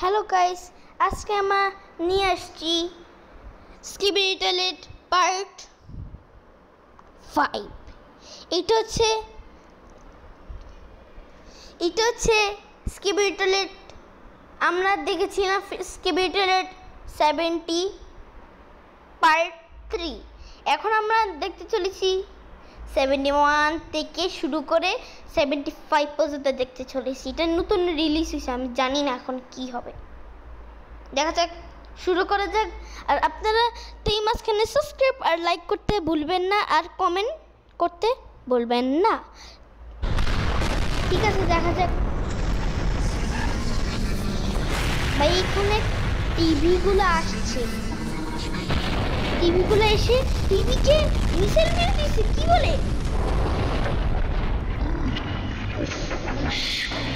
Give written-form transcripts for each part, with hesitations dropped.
Hello guys, আজকে আমরা নিয়ে আসছি স্কিবিডি টয়লেট পার্ট 5। এটা হচ্ছে স্কিবিডি টয়লেট। আমরা দেখেছিলাম স্কিবিডি টয়লেট 70 পার্ট 3। এখন আমরা দেখতে চলেছি 71 থেকে শুরু করে 75 পর্যন্ত দেখতে চলেছি। এটা নতুন রিলিজ হয়েছে, আমি জানি না এখন কি হবে, দেখা যাক, শুরু করা যাক। আর আপনারা এই মাঝখানে সাবস্ক্রাইব আর লাইক করতে ভুলবেন না, আর কমেন্ট করতে ভুলবেন না। ঠিক আছে, দেখা যাক। ভাই এখানে টিভিগুলো আসছে, টিভিগুলো এসে টিভিকে মিসাইল মেরে দিয়েছে। কি বলে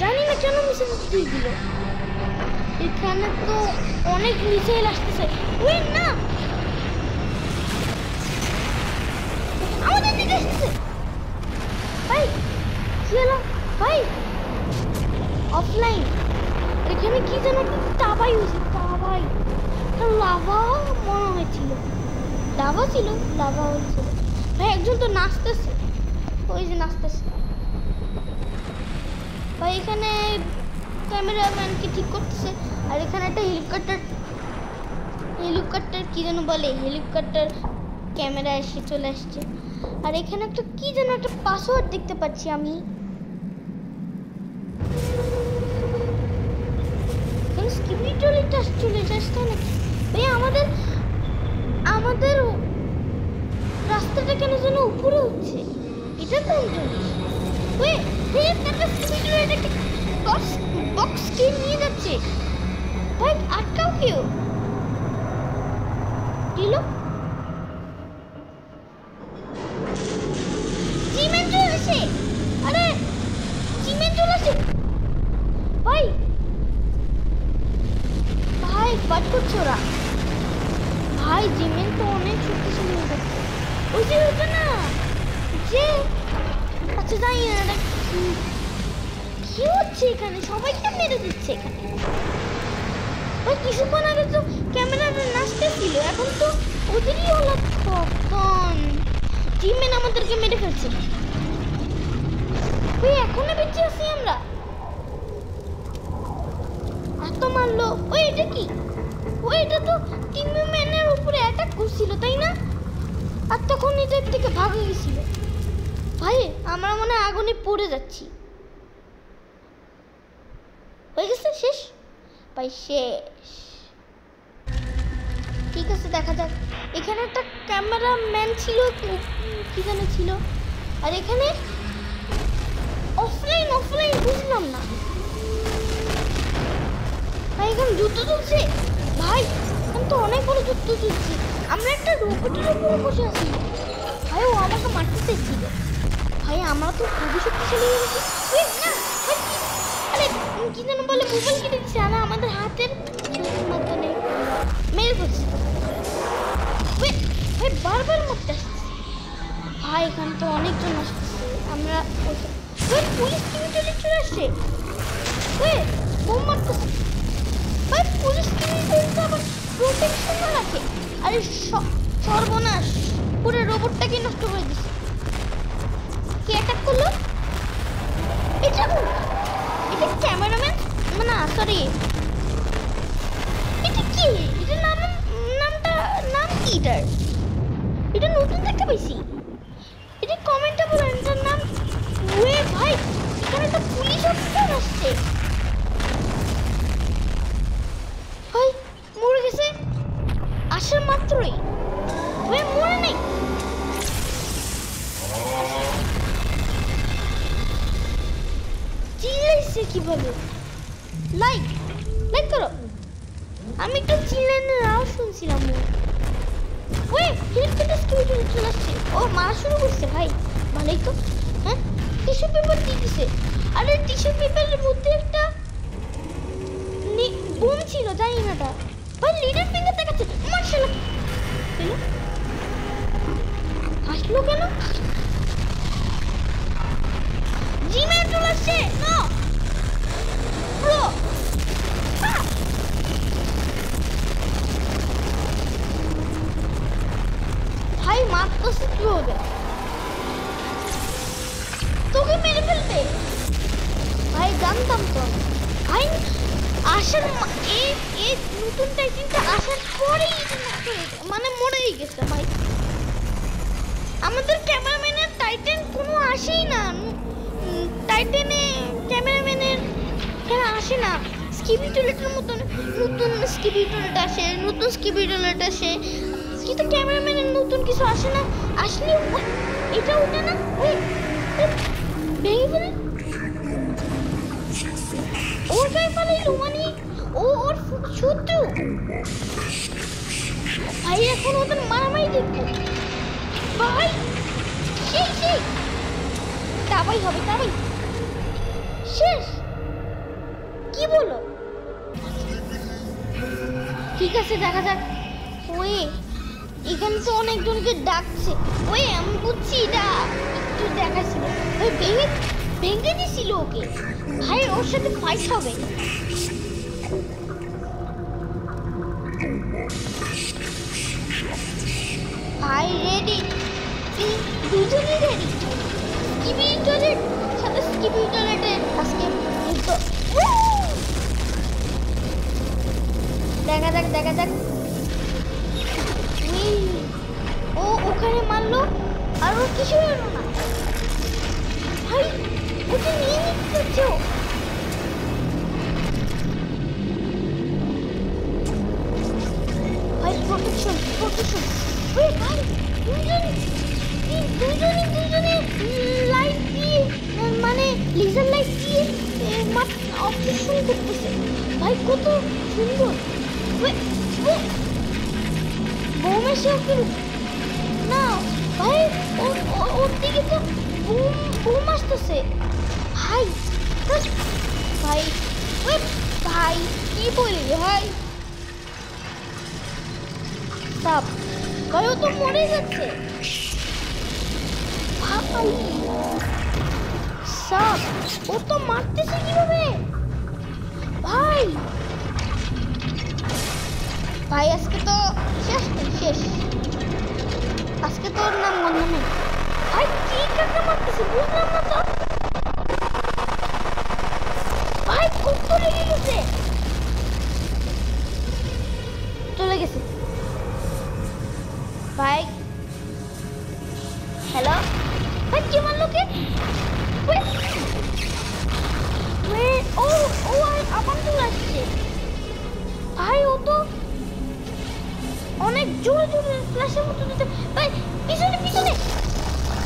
জানি না কেন মিসাইল দিয়ে দিল। এখানে তো অনেক মিসাইল আসতেছে। ওই না, আমাদের দিকে আসতেছে। ভাই কি হলো ভাই? অফলাইন এখানে কি যেন তাবাই হয়েছে, তাবাই লাভা মনে হয়েছিল, লাভা ছিল, লাভা হয়েছিল। ভাই একজন তো নাচতেছে, ওই যে নাচতেছে ভাই। এখানে ক্যামেরাম্যানকে ঠিক করতেছে। আর এখানে একটা হেলিকপ্টার কি যেন বলে, হেলিকপ্টার ক্যামেরা এসে চলে আসছে। আর এখানে একটা কি যেন একটা পাসওয়ার্ড দেখতে পাচ্ছি আমি। স্কিবিডি টয়লেট চলে যাচ্ছে নাকি ভাই? আমাদের রাস্তাটা কেন যেন উপরে উঠছে, এটা কোন জিনিস? ওই স্কিবিডি টয়লেট বক্স কে নিয়ে যাচ্ছে ভাই, আটকাও কেউ দিল। জিমেন চলে আসে, আরে জিমেন চলে আসে ভাই। ভাই বাট করছে ওরা ভাই। জিমেন তো অনেক শক্তিশালী হয়ে যাচ্ছে। ওই যে ওটা না, যে আচ্ছা জানি না কি হচ্ছে এখানে, সবাইকে মেরে দিচ্ছে এখানে ভাই। কিছুক্ষণ আগে তো ক্যামেরাটা নাচতেছিল, এখন তো ওদেরই হলো। কখন জিমেন আমাদেরকে মেরে ফেলছে ভাই। এখনো বেঁচে আছি আমরা, এত মারলো। ওই এটা কি? ওই এটা তো টিমম্যানের উপরে অ্যাটাক করছিল তাই না? আর তখন এটার থেকে ভাগে গেছিল ভাই। আমরা মনে হয় আগুনে পড়ে যাচ্ছি। হয়ে গেছে, শেষ ভাই, শেষ। ঠিক আছে, দেখা যাক। এখানে একটা ক্যামেরাম্যান ছিল, কি জানে ছিল। আর এখানে অফলাইন বুঝলাম না ভাই। এখানে যুদ্ধ চলছে ভাই, এখানে তো অনেক বড় যুদ্ধ চলছে। আমরা একটা রোবটের উপরে বসে আছি ভাই, ও আমাকে মারতে চাইছিল ভাই। আমরা তো খুবই শক্তিশালী হয়ে গেছি। আরে কি যেন বলে, মোবাইল কেটে দিচ্ছে। আর আমাদের হাতের মাধ্যমে মেরে ফেলছে ভাই। বারবার মরতে আসছে ভাই। এখানে তো অনেকজন আসতেছে। আমরা পুলিশ টিভি চলে আসছে বোম মারতেছে ভাই। পুলিশ টিভি আবার প্রোটেকশন না রাখে। আরে সর্বনাশ, পুরো রোবটটাকে নষ্ট করে দিচ্ছে। কে অ্যাটাক করলো? এটা ক্যামেরাম্যান না, সরি, এটা কি? এটার নাম কি? এটা নতুন দেখতে পাইছি। এটা কমেন্টে বলেন এটার নাম। ওয়ে ভাই, এখানে একটা পুলিশ অফিসার আসছে ভাই। মরে গেছে আসার মাত্রই ভাই, মরে নেই। চিল্লাইছে কিভাবে? লাইক করো। আমি একটু চিল্লানোর আওয়াজ শুনছিলাম। ওই হেলিকপ্টার স্কিবিডি চলে আসছে। ও মারা শুরু করছে ভাই, ভালোই তো। হ্যাঁ, টিস্যু পেপার দিয়ে দিছে। আরে টিস্যু পেপারের মধ্যে একটা বোম ছিল, জানি না এটা ভাই। লিডার ফিঙ্গার দেখাচ্ছে। মার্শাল্লাহ, হাসলো কেন? জিমেন চলে আসছে। নো ব্রো, আসার এই নতুন টাইটেনটা আসার পরেই মানে মরেই গেছে ভাই। আমাদের ক্যামেরাম্যানের টাইটেন কোনো আসেই না, টাইটেনে ক্যামেরাম্যানের আসে না। স্কিবি টয়লেটের মতন নতুন স্কিবি টয়লেট আসে, নতুন স্কিবি টয়লেট আসে, কিন্তু ক্যামেরাম্যানের নতুন কিছু আসে না। আসলে এটা ওটা না, ওই ভেঙে ফেলে ওর গায়ে পালাইলো, মানে ও ওর শত্রু ভাই। এখন ওদের মারামারি দেখবো ভাই, সেই তাবাই হবে, তাবাই শেষ। কি বলো? ঠিক আছে দেখা যাক। ওই এখানে তো অনেকজনকে ডাকছে। ওই আমি বুঝছি এটা একটু দেখাচ্ছিল, ওই ভেঙে দিছিল ওকে ভাই, ওর সাথে ফাইট হবে। ভাই রেডি, দুজনই রেডি। স্কিবি টয়লেট সাথে স্কিবি টয়লেটে আজকে দেখা যাক। ও ওখানে মারলো আর ওর কিছু হলো না ভাই, ওকে নিয়ে নিচ্ছে। ভাই প্রোটেকশন ওই ভাই দুজনে লাইট দিয়ে, মানে লেজার লাইট দিয়ে অপারেশন করতেছে ভাই, কত সুন্দর। বোমের সাথে না ভাই, ওর দিকে তো বোম আসতেছে ভাই। ভাই ভাই কি বলি ভাই, সাপ ভাই ও তো মরে যাচ্ছে ভাই। সাপ ও তো মারতেছে কিভাবে ভাই? ভাই আজকে তো শেষ, আজকে তোর নাম গন্ধ নেই ভাই। কি কাকে মারতেছে বুঝলাম না তো ভাই, কত লেগে গেছে, চলে গেছে ভাই। হ্যালো ভাই, কে মারলো কে? ও আমার চলে আসছে ভাই, ও তো অনেক জোরে ফ্ল্যাশের মতো দিতে ভাই। পিছনে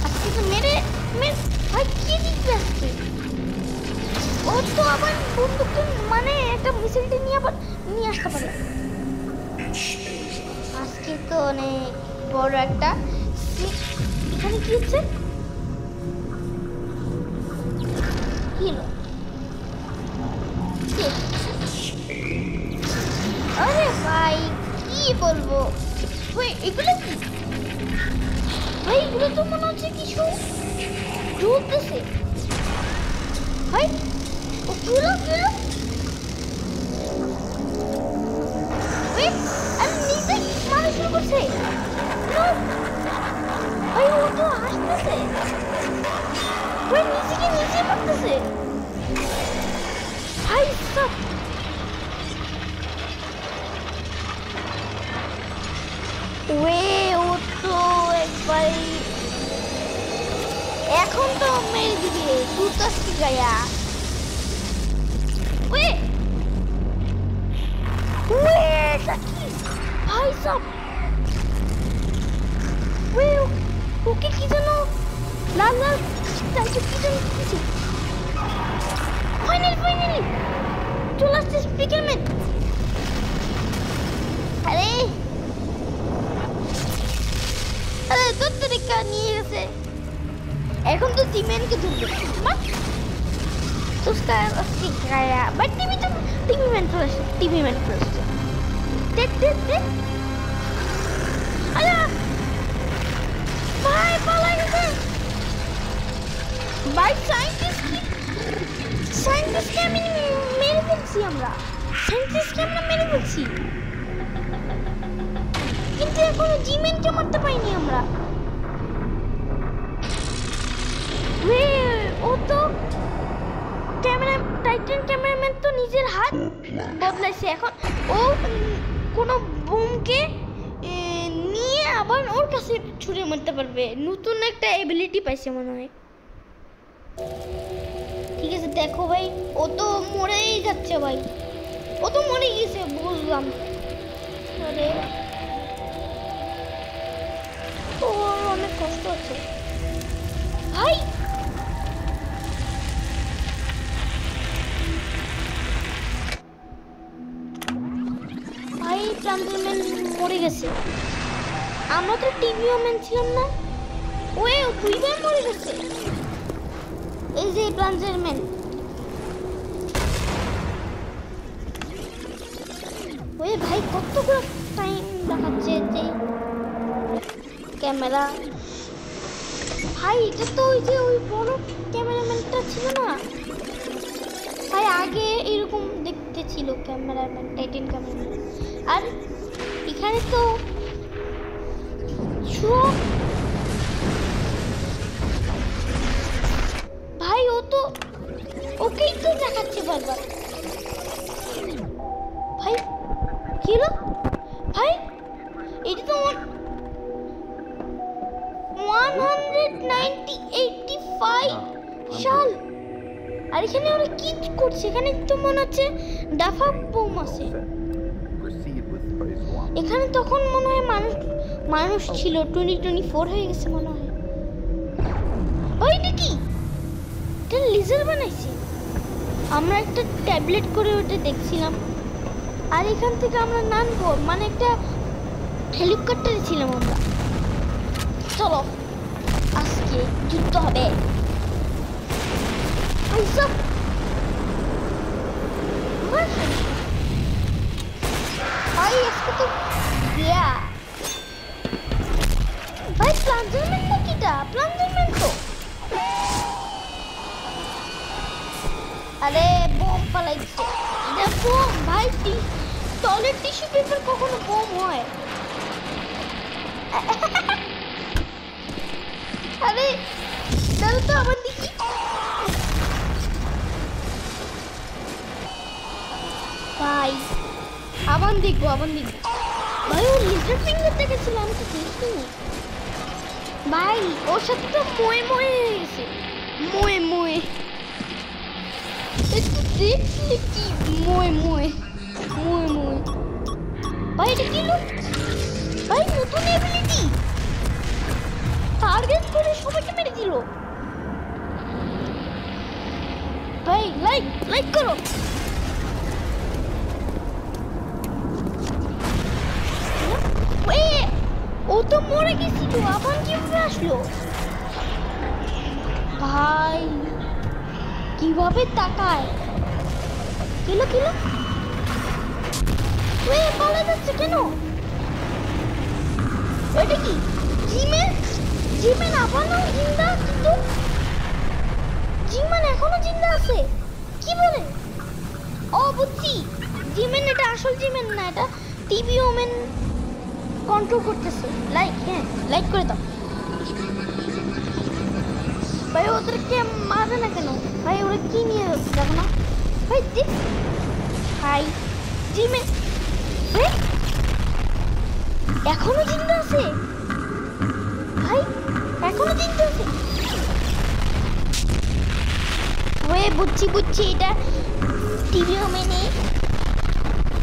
আজকে তো মেরে ভাই কি দিচ্ছে আজকে? ও তো আবার বন্দুকটা, মানে একটা মিসাইলটা নিয়ে আসতে পারে। আজকে তো অনেক বড় একটা। এখানে কি হচ্ছে? কি হলো? আরে ভাই কি বলবো, এগুলো কি ভাই? এগুলো তো মনে হচ্ছে কিছু জ্বলতেছে ভাই। ও কি হলো? আরে নিচে মারা শুরু করছে ভাই, ও তো আসতেছে ভাই, নিচে পড়তেছে ভাই। সব ও তো একবার এখন তো মেরে দিবে দুটাস্তি গায়া। ভাই সব ওকে কি যেন লাল কি যেন ফাইনালি চলে আসছে স্পিকারম্যান। আরে দত্তরিকা নিয়ে গেছে, এখন তো টিমেনকে ধরবে उसका उसकी गाया बट टीवी में देख अरे भाई पाला गए भाई साइंटिस्ट के मेरे বলছি আমরা সাইন্টিস্ট কে আমরা মেরে বলছি, কিন্তু এখনো জিমেনকে মারতে পাইনি আমরা। ও তো টাইটান ক্যামেরাম্যান তো নিজের হাত বদলাইছে এখন ও কোনো বোমকে নিয়ে আবার ওর কাছে ছুঁড়ে মারতে পারবে। নতুন একটা এবিলিটি পাইছে মনে হয়। ঠিক আছে দেখো ভাই, ও তো মরেই যাচ্ছে ভাই, ও তো মরে গেছে বুঝলাম। আরে ওর অনেক কষ্ট হচ্ছে ভাই। ভাই প্লান্টার ম্যান মরে গেছে। আমরা তো টিভিও ম্যান ছিলাম না, ওই দুইবার মরে গেছে। এই যে প্লান্টার ম্যান, ওই ভাই কতগুলো টাইম দেখাচ্ছে যে ক্যামেরা। ভাই এটা তো ওই যে ওই বড় ক্যামেরাম্যানটা ছিল না ভাই, আগে এরকম দেখতে ছিল ক্যামেরাম্যান, টাইটান ক্যামেরাম্যান। আর এখানে তো ভাই ও তো ওকেই তো দেখাচ্ছে বারবার। ভাই কি হলো ভাই? এটা তো 185 সাল। আর এখানে ওরা কি করছে? এখানে তো মনে হচ্ছে ডাফা বোম আছে। এখানে তখন মনে হয় মানুষ ছিল, 2024 হয়ে গেছে মনে হয়। ভাই এটা কি? এটা লেজার বানাইছে। আমরা একটা ট্যাবলেট করে ওটা দেখছিলাম, আর এখান থেকে আমরা নামবো, মানে একটা হেলিকপ্টারে ছিলাম আমরা। চলো আজকে যুদ্ধ হবে। ভাই আজকে তো ভাই প্লান্টারম্যান না কিটা? প্লান্টারম্যান তো। আরে বোম পালাইছে। এটা বোম ভাই, টয়লেট টিস্যু পেপার কখনো বোম হয়? আরে দাঁড়া তো আবার দেখি। ভাই আবার দেখবো ভাই। ও লিটার ফিঙ্গার দেখেছিল, আমি তো দেখিনি ভাই। ওর সাথে তো মোয়ে হয়ে গেছে, মোয়ে একটু দেখলে কি মোয়ে ভাই। এটা কি লোক ভাই? নতুন এবিলিটি, টার্গেট করে সবাইকে মেরে দিল ভাই। লাইক করো। ও তো মরে গেছিল, আবার কিভাবে আসলো ভাই? কিভাবে তাকায়? কিলো পালা যাচ্ছে কেন? এটা কি জিমেন এখনো জিন্দা? কিন্তু জিমেন এখনো জিন্দা আছে? কি বলে? ও বুঝছি, জিমেন এটা আসল জিমেন না, এটা টিভি ওমেন কন্ট্রোল করতেছে। লাইক করে দাও ভাই। ওদেরকে মারে না কেন ভাই? ওরা কি নিয়ে দেখো না ভাই। ভাই জিমেন এখনো জিন্দা আছে ভাই, এখনো জিন্দা আছে। ওয়ে বুঝছি এটা টিভি ওমেনে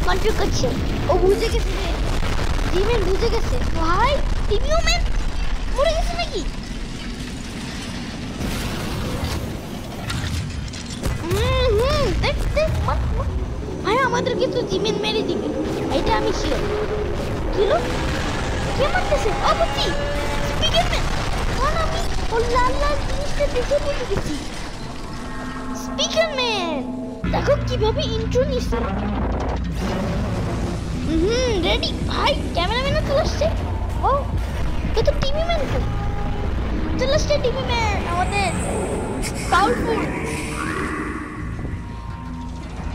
কন্ট্রোল করছে। ও বুঝে গেছে, জিমেন বুঝে গেছে ভাই। টিভি ওমেন মরে গেছে নাকি? দেখ ভাই, আমাদেরকে তো জিমেন মেরে দিবে, এটা আমি শিওর। কিলো কে মারতেছে? ও বুঝছি, স্পিকারম্যান। কারণ আমি ওর লাল জিনিসটা দেখে বুঝে গেছি। স্পিকারম্যান দেখো কিভাবে ইন্ট্রো নিচ্ছে। রেডি ভাই। ক্যামেরাম্যানও চলে আসছে। ও তো টিভি ম্যান তো চলে আসছে। টিভি ম্যান আমাদের powerful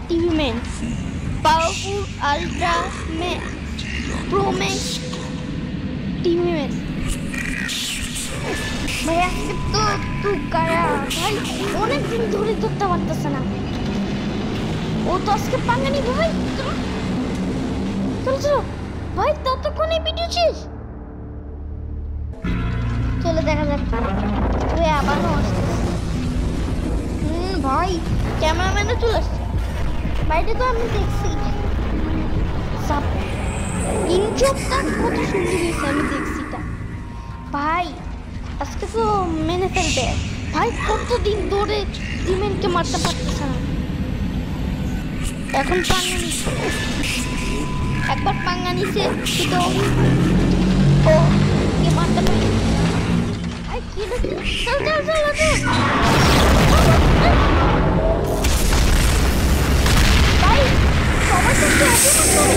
TV man, powerful ultra pro max TV man. ভাই আজকে তো কারা ভাই অনেকদিন ধরে ধরতে পারতেছে না। ও তো আজকে পাঙ্গা নিবে ভাই। চলো চলো ভাই, ততক্ষণে ভিডিও শেষ। চলে দেখা যাক। ওই আবারও আসছে। ভাই ক্যামেরাম্যানও চলে আসছে। বাইরে তো আমি দেখছি ইনজোকটা কত সুন্দর হয়েছে, আমি দেখছি তা। ভাই আজকে তো মেনে ফেলবে ভাই। কতদিন ধরে ডিমেনকে মারতে পারতেছে না। এখন পাঙ্গা নিচ্ছে, একবার পাঙ্গা নিছে কিন্তু ও কে মারতে পারে। ভাই কি চল চল চল ভাই, সবার সাথে অপমান করে।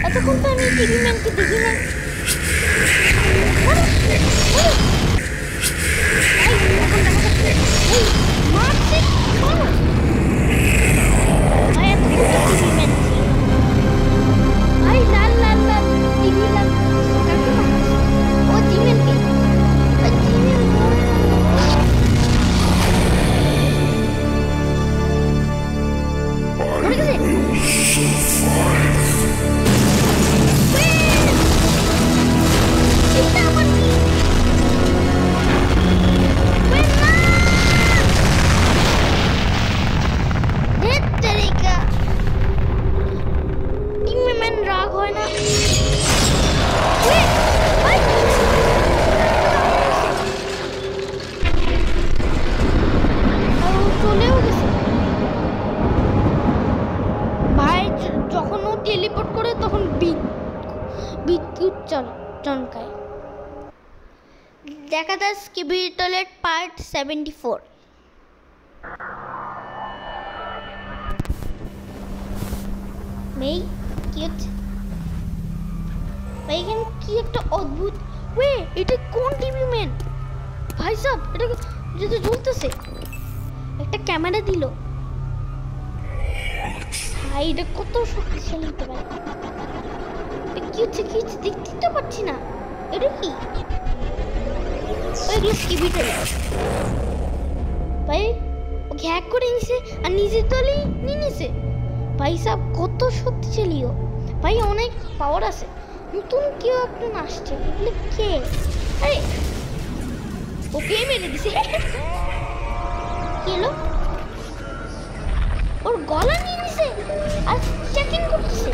এতক্ষণ তো আমি টিভি ম্যানকে দেখি না। টেলিপোর্ট করে তখন বিদ্যুৎ চমকায়। দেখা যায় স্কিবি টয়লেট পার্ট 74। মেই কি হচ্ছে ভাই? এখানে কি একটা অদ্ভুত, ওয়ে এটা কোন টিভি ম্যান ভাই সাহেব? এটা যদি জ্বলতেছে, একটা ক্যামেরা দিল ভাই, এটা কত শক্তিশালী হতে পারে? কি হচ্ছে কি হচ্ছে দেখতে তো পাচ্ছি না। এটা কি? ওইগুলো স্কিবি টয়লেট ভাই, ওকে হ্যাক করে নিছে আর নিজের দলই নিয়ে নিছে। ভাই সাহেব কত শক্তিশালী ও ভাই, অনেক পাওয়ার আছে। নতুন কেউ একজন আসছে, বুঝলে কে? আরে ওকে মেরে দিছে। কি হলো? ওর গলা নিয়ে নিছে আর চেকিং করতেছে,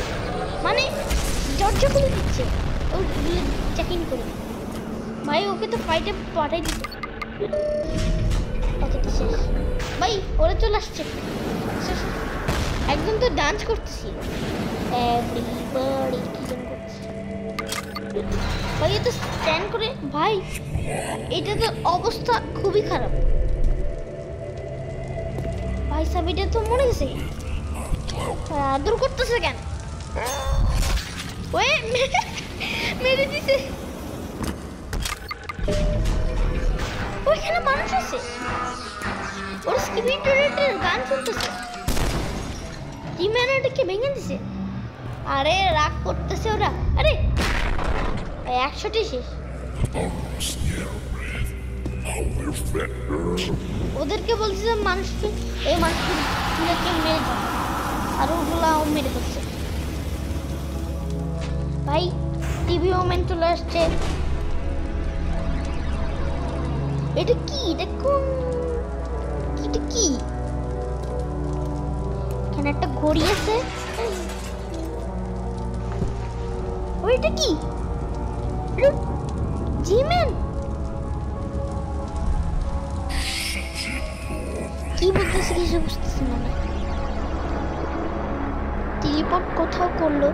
মানে দরজা খুলে দিচ্ছে ও চেকিং করে। ভাই ওকে তো ফাইটে পাঠাই দিত। ওকে তো শেষ ভাই, ওরা চলে আসছে। একদম তো ডান্স করতেছি, এভরিবডি কি যেন করছে ভাই। এ তো স্ট্যান্ড করে ভাই, এটা তো অবস্থা খুবই খারাপ ভাই সাহেব। এটা তো মরে গেছে, আদর করতেছে কেন? ওয়ে মেরে দিছে। ওইখানে মানুষ আছে, ওর স্কিপিটারের গান শুনতেছে। জিম্যানাটাকে ভেঙে দিছে। আরে রাগ করতেছে ওরা। আরে 100টি শেষ। ওদেরকে বলছে যে মানুষকে, এই মানুষকে মেরে দাও, আর ওগুলা মেরে দিচ্ছে ভাই। টিভি ওমেন চলে আসছে। এটা কি? এটা কোন? এটা কি? এখানে একটা ঘড়ি আছে। ওইটা কি? জিমেন কি বলতেছে কিছু বুঝতেছি না। টেলিপোর্ট কোথাও করলো।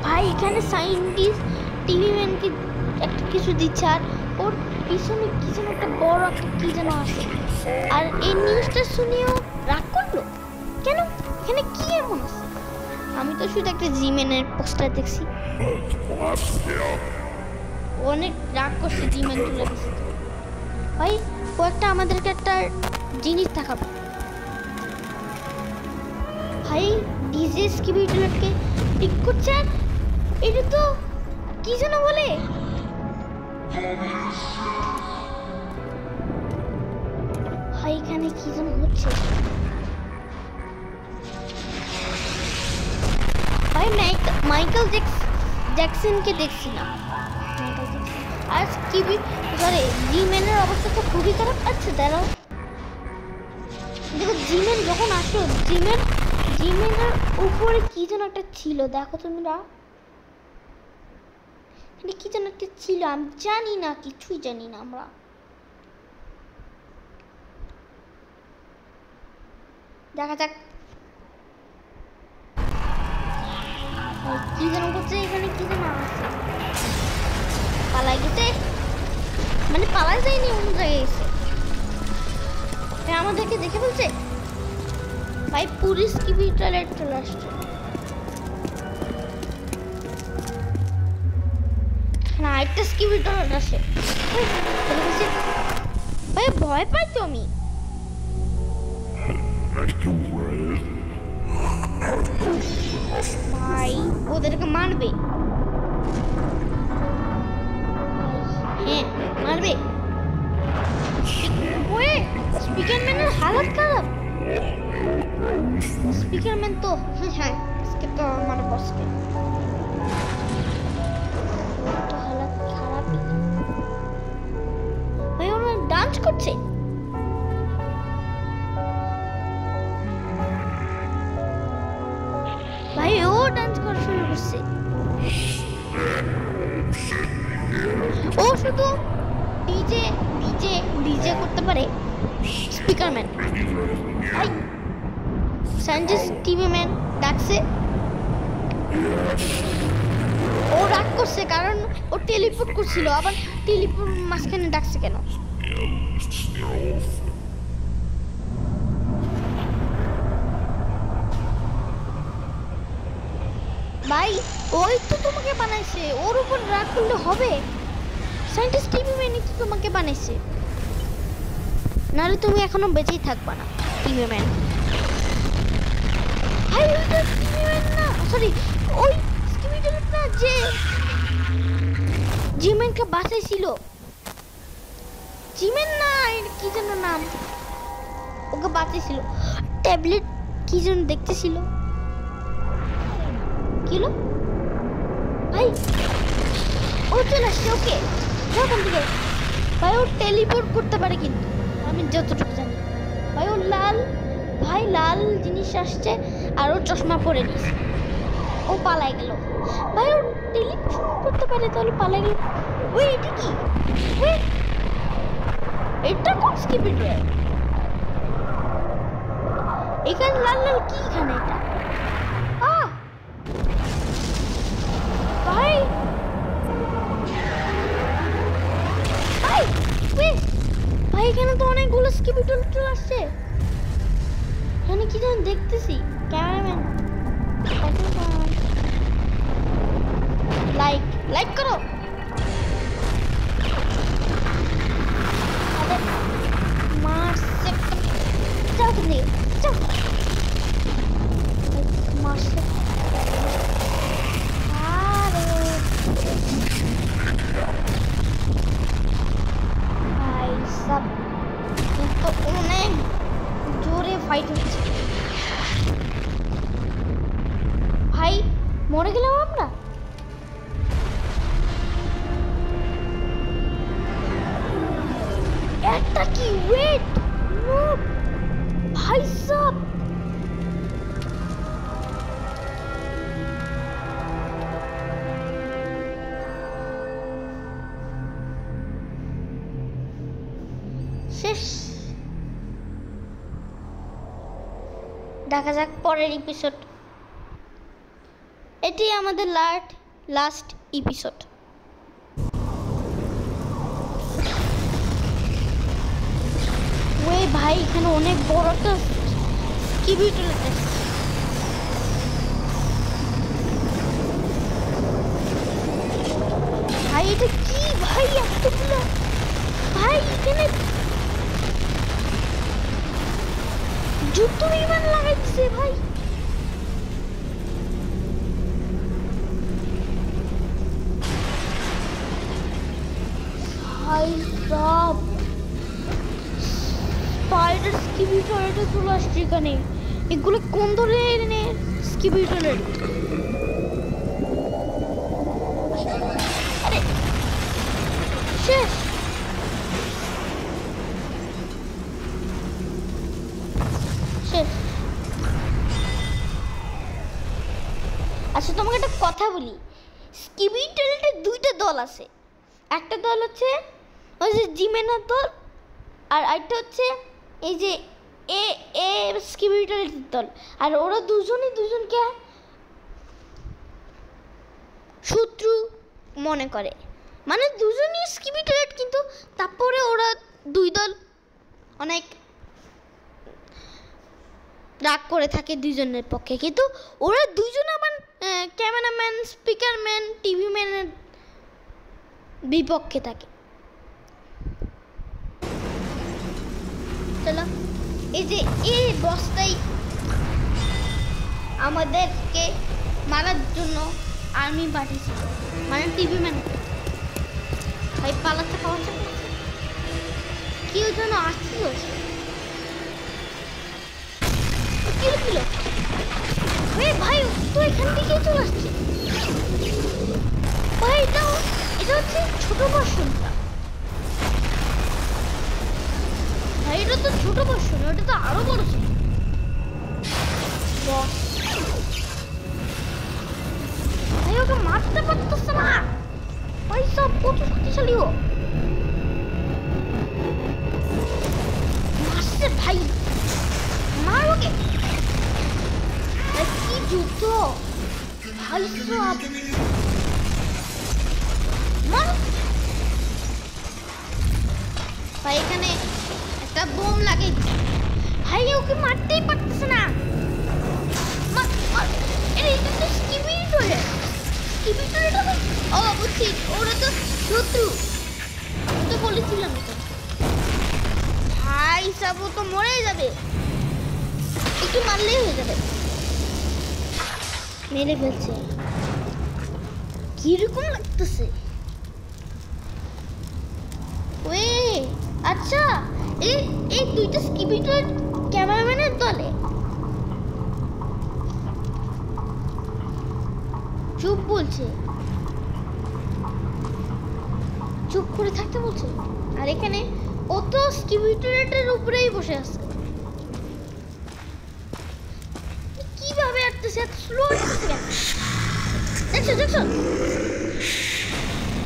ভাই এখানে সাইন্টিস্ট টিভি ম্যানকে একটা কিছু দিচ্ছে, আর ওর পিছনে কি যেন একটা বড় একটা কি যেন আছে। আর এই নিউজটা শুনেও রাগ করলো কেন? এখানে কি এমন আছে? আমি তো শুধু একটা জিমেনের পোস্টার দেখছি। অনেক রাগ করছে জিমেন তুলে দিচ্ছে ভাই। ও একটা আমাদেরকে একটা জিনিস দেখাবো ভাই। ডিজে স্কিবিটলকে ঠিক করছে, আর এটা তো কি যেন বলে। ভাই এখানে কি যেন হচ্ছে ভাই। মাইকেল জ্যাকসনকে দেখছি না। আর স্কিবি সরি জিমেনের অবস্থা তো খুবই খারাপ। আচ্ছা দাঁড়াও, দেখো জিমেন যখন আসলো, জিমেনের উপরে কি যেন একটা ছিল, দেখো তোমরা। কি যেন একটা ছিল, আমি জানি না, কিছুই জানি না আমরা। দেখা যাক কি যেন করছে এখানে। কি যেন আছে, পালাই গেছে, মানে পালাই যায়নি, অন্য জায়গায় গেছে। আমাদেরকে দেখে বলছে ভাই পুলিশ কি টয়লেট চলে আসছে। না একটা স্কিবি টয়লেট আসে ভাই, ভয় পাই তো আমি। ভাই ওদেরকে মারবে, হ্যাঁ মারবে। ওয়ে স্পিকারম্যানের হালত খারাপ। স্পিকারম্যান তো হ্যাঁ আজকে তো আমার বসকে তো হালত খারাপ ভাই। ওরা ডান্স করছে ভাই, ও ডান্স করা শুরু করছে। ও শুধু ডিজে ডিজে ডিজে করতে পারে স্পিকারম্যান। ভাই সানজিস টিভি ম্যান ডাকছে, ও রাগ করছে কারণ ও টেলিপোর্ট করছিল, আবার টেলিপোর্ট মাঝখানে ডাকছে কেন? ভাই ওই তো তোমাকে বানাইছে, ওর উপর রাগ করলে হবে? সায়েন্টিস্ট টিভি ম্যানই তো তোমাকে বানাইছে, নাহলে তুমি এখনো বেঁচেই থাকবা না টিভি ম্যান। ভাই ওইটা টিভি ম্যান না, সরি ওই স্কিমিডেলের না যে জিমেনকে বাঁচাইছিল। জিমেন না কি যেন নাম, ওকে বাঁচাইছিল। ট্যাবলেট কি যেন দেখতেছিল। কি হলো ভাই? ও চলে আসছে। ওকে ওখান থেকে ভাই ও টেলিপোর্ট করতে পারে কিন্তু, আমি যতটুকু জানি। ভাই ও লাল, ভাই লাল জিনিস আসছে আর ও চশমা পরে নিস। ও পালাই গেল। ভাই ও টেলিপোর্ট করতে পারে, তাহলে পালাই গেল। ওই এটা কি? ওই এটা কোন স্কিপিটার? এখানে লাল লাল কি? এখানে এটা ভাই ভাই ভাই এখানে তো অনেকগুলো স্কিপিটার চলে আসছে। এখানে কি যেন দেখতেছি। ক্যামেরাম্যান লাইক করো। মারছে, যাও তুমি, যাও মারছে। আরে ভাই সব কিন্তু অনেক জোরে ফাইট হচ্ছে। ভাই মরে গেলাম আমরা। একটা কি ওয়েট ভাই সব শেষ। দেখা যাক পরের এপিসোড। এটি আমাদের লাস্ট এপিসোড। ওই ভাই এখানে অনেক বড় একটা স্কিবিটার আছে। ভাই এটা কি ভাই? এতগুলো ভাই এখানে যুদ্ধ বিমান লাগাইছে ভাই। ভাই সব স্পাইডার স্কিবিটার এটা চলে আসছে এখানে। এগুলো কোন ধরনের স্কিবিটার? আরে শেষ। শেষ। আচ্ছা তোমাকে একটা কথা বলি, স্কিবিটারের দুইটা দল আছে। একটা দল হচ্ছে ওই যে জিমেনার দল, আর একটা হচ্ছে এই যে এ এ স্কিবিটারের দল। আর ওরা দুজনকে শত্রু মনে করে, মানে দুজনই স্কিবিটারের, কিন্তু তারপরে ওরা দুই দল অনেক রাগ করে থাকে দুইজনের পক্ষে। কিন্তু ওরা দুইজন আমার ক্যামেরাম্যান, স্পিকারম্যান, টিভি ম্যানের বিপক্ষে থাকে। চলো, এই যে এই বসটাই আমাদেরকে মারার জন্য আর্মি পাঠিয়েছিল, মানে টিভি ম্যান। ভাই পালাতে কেউ যেন আসছিল। ভাই তো এখান থেকে চলে আসছে ভাই। এটা হচ্ছে ছোট ভার্সনটা ভাই। এটা তো ছোট ভার্সন, ওটা তো আরো বড় ছিল। ভাই ওকে মারতে পারতেছে না ভাই। সব কত শক্তিশালী ও মারছে ভাই। মার ওকে। কি যুদ্ধ ভাই সব। ভাই এখানে একটা বোম লাগে ভাই। ওকে মারতেই পারতেছে না। ও বুঝছি, ওরা তো শত্রু। আমি তো বলেছিলাম তো ভাই সব ও তো মরে যাবে, একটু মারলেই হয়ে যাবে। মেরে ফেলছে। কিরকম লাগতেছে? ওয়ে আচ্ছা, এই দুইটা স্কিবিটার ক্যামেরাম্যানের দলে। চুপ বলছে, চুপ করে থাকতে বলছে। আর এখানে ও তো স্কিবিটরেটের উপরেই বসে আছে। কিভাবে আটতেছে, এত স্লো আটতেছে কেন? দেখছো দেখছো,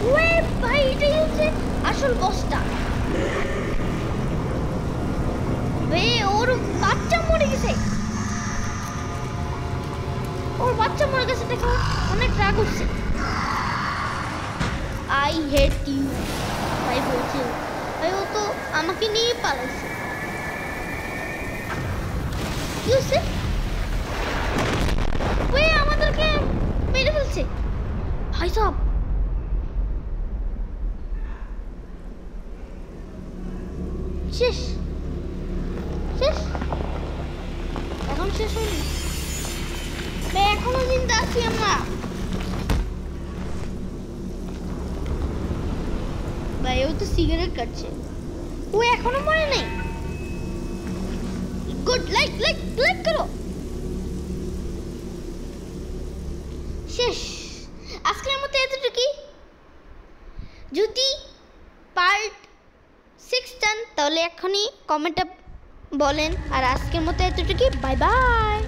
ওয়ে ভাই এটাই হচ্ছে আসল বসটা। বে ওর বাচ্চা মরে গেছে, ওর বাচ্চা মরে গেছে, দেখো অনেক রাগ হচ্ছে। আই হেট ইউ ভাই বলছে। ভাই ও তো আমাকে নিয়ে পালাইছে। কি হচ্ছে? ওই আমাদেরকে মেরে ফেলছে ভাই সব। শেষ শেষ, এখন শেষ হয়নি ভাই, এখনো জিন্দা আছি আমরা ভাই। ও তো সিগারেট কাটছে, ও এখনো মরে নাই। গুড, লাইক লাইক লাইক করো। শেষ, আজকের মতো এতটুকুই। যদি পার্ট 6 চান তাহলে এখনই কমেন্টে বলেন। আর আজকের মতো এতটুকুই, বাই বাই।